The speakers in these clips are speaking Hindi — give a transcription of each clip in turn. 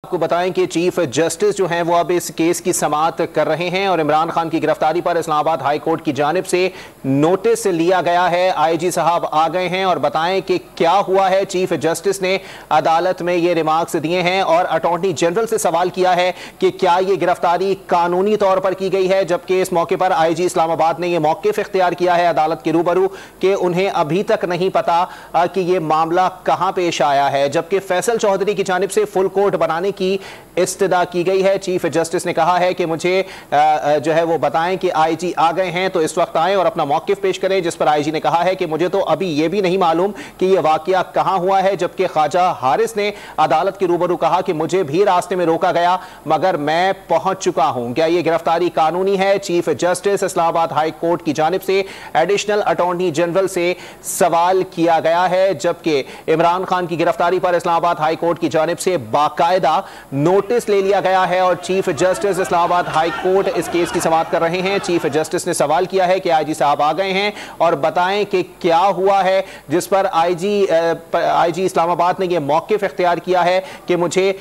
आपको बताएं कि चीफ जस्टिस जो हैं वो अब इस केस की समाअत कर रहे हैं और इमरान खान की गिरफ्तारी पर इस्लामाबाद हाई कोर्ट की जानिब से नोटिस लिया गया है। आईजी साहब आ गए हैं और बताएं कि क्या हुआ है। चीफ जस्टिस ने अदालत में ये रिमार्क्स दिए हैं और अटॉर्नी जनरल से सवाल किया है कि क्या ये गिरफ्तारी कानूनी तौर पर की गई है, जबकि इस मौके पर आईजी इस्लामाबाद ने यह मौकिफ इख्तियार किया है अदालत के रूबरू कि उन्हें अभी तक नहीं पता कि यह मामला कहां पेश आया है, जबकि फैसल चौधरी की जानिब से फुल कोर्ट बनाने की इस्तदा की गई है। चीफ जस्टिस ने कहा है कि मुझे जो है वो बताएं कि आईजी आ गए हैं तो इस वक्त आए और अपना मौकिफ पेश करें, जिस पर आईजी ने कहा है कि मुझे तो अभी यह भी नहीं मालूम कि यह वाकया कहां हुआ है, जबकि ख्वाजा हारिस ने अदालत के रूबरू कहा कि मुझे भी रास्ते में रोका गया मगर मैं पहुंच चुका हूं। क्या यह गिरफ्तारी कानूनी है? Chief justice Islamabad high court की जानिब से एडिशनल अटॉर्नी जनरल से सवाल किया गया है, जबकि इमरान खान की गिरफ्तारी पर इस्लामाबाद हाई कोर्ट की जानिब से बाकायदा नोटिस ले लिया गया है और chief justice Islamabad high court इस केस की समाअत कर रहे हैं। चीफ जस्टिस ने सवाल किया है कि आईजी साहब आ गए हैं और बताएं कि क्या हुआ है, जिस पर आईजी इस्लामाबाद ने यह मौकिफ इख्तियार किया है कि मुझे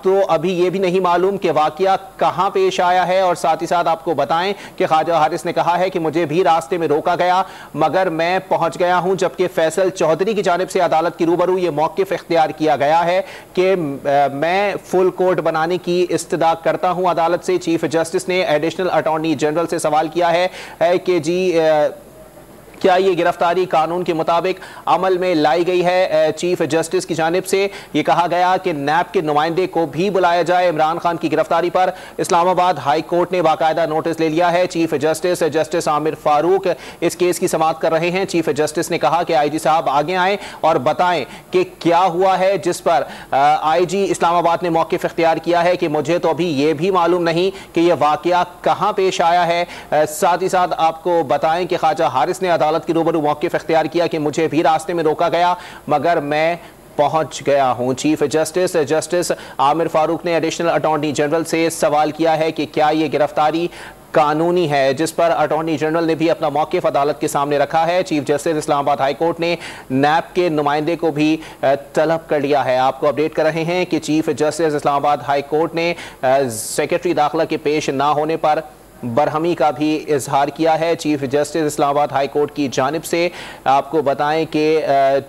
तो अभी यह भी नहीं मालूम कि वाकया कहां पेश आया है। और साथ ही साथ आपको बताएं कि ख्वाजा हारिस ने कहा है कि मुझे भी रास्ते में रोका गया मगर मैं पहुंच गया हूं, जबकि फैसल चौधरी की जानिब से अदालत की रूबरू यह मौकिफ इख्तियार किया गया है कि मैं फुल कोर्ट बनाने की इस्तदा करता हूं अदालत से। चीफ जस्टिस ने एडिशनल अटॉर्नी जनरल से सवाल किया है कि जी क्या ये गिरफ्तारी कानून के मुताबिक अमल में लाई गई है। चीफ जस्टिस की जानिब से ये कहा गया कि नैब के नुमाइंदे को भी बुलाया जाए। इमरान खान की गिरफ्तारी पर इस्लामाबाद हाई कोर्ट ने बाकायदा नोटिस ले लिया है। चीफ जस्टिस आमिर फारूक इस केस की समाअत कर रहे हैं। चीफ जस्टिस ने कहा कि आईजी साहब आगे आए और बताएं कि क्या हुआ है, जिस पर आईजी इस्लामाबाद ने मौकिफ इख्तियार किया है कि मुझे तो अभी ये भी मालूम नहीं कि यह वाकया कहां पेश आया है। साथ ही साथ आपको बताएं कि ख्वाजा हारिस ने अदालत के रूबरू मौकिफ इख्तियार किया कि मुझे भी रास्ते में रोका गया मगर मैं पहुंच गया हूं। चीफ जस्टिस आमिर फारूक ने एडिशनल अटॉर्नी जनरल से सवाल किया है कि क्या यह गिरफ्तारी कानूनी है, जिस पर अटॉर्नी जनरल ने भी अपना मौकिफ अदालत के सामने रखा है। Chief justice Islamabad high court ने नैब के नुमाइंदे को भी तलब कर लिया है। आपको अपडेट कर रहे हैं कि chief justice Islamabad high court ने सेक्रेटरी दाखिला के पेश ना होने पर बरहमी का भी इजहार किया है। Chief justice Islamabad high court की जानिब से आपको बताएं कि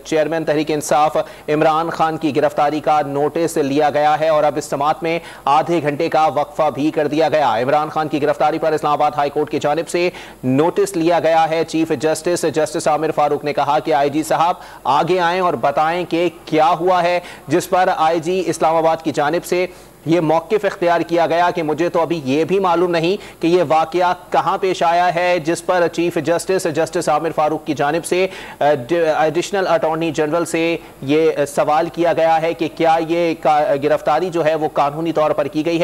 चेयरमैन तहरीक इंसाफ इमरान खान की गिरफ्तारी का नोटिस लिया गया है और अब इस समाअत में आधे घंटे का वक्फा भी कर दिया गया। इमरान खान की गिरफ्तारी पर इस्लामाबाद हाई कोर्ट की जानिब से नोटिस लिया गया है। चीफ जस्टिस आमिर फारूक ने कहा कि आईजी साहब आगे आएं और बताएं कि क्या हुआ है, जिस पर आईजी इस्लामाबाद की जानिब से ये मौकिफ इख्तियार किया गया कि मुझे तो अभी ये भी मालूम नहीं कि ये वाकया कहां पेश आया है, जिस पर चीफ जस्टिस आमिर फारूक की जानिब से एडिशनल अटॉर्नी जनरल से ये सवाल किया गया है कि क्या ये गिरफ्तारी जो है वो कानूनी तौर पर की गई है।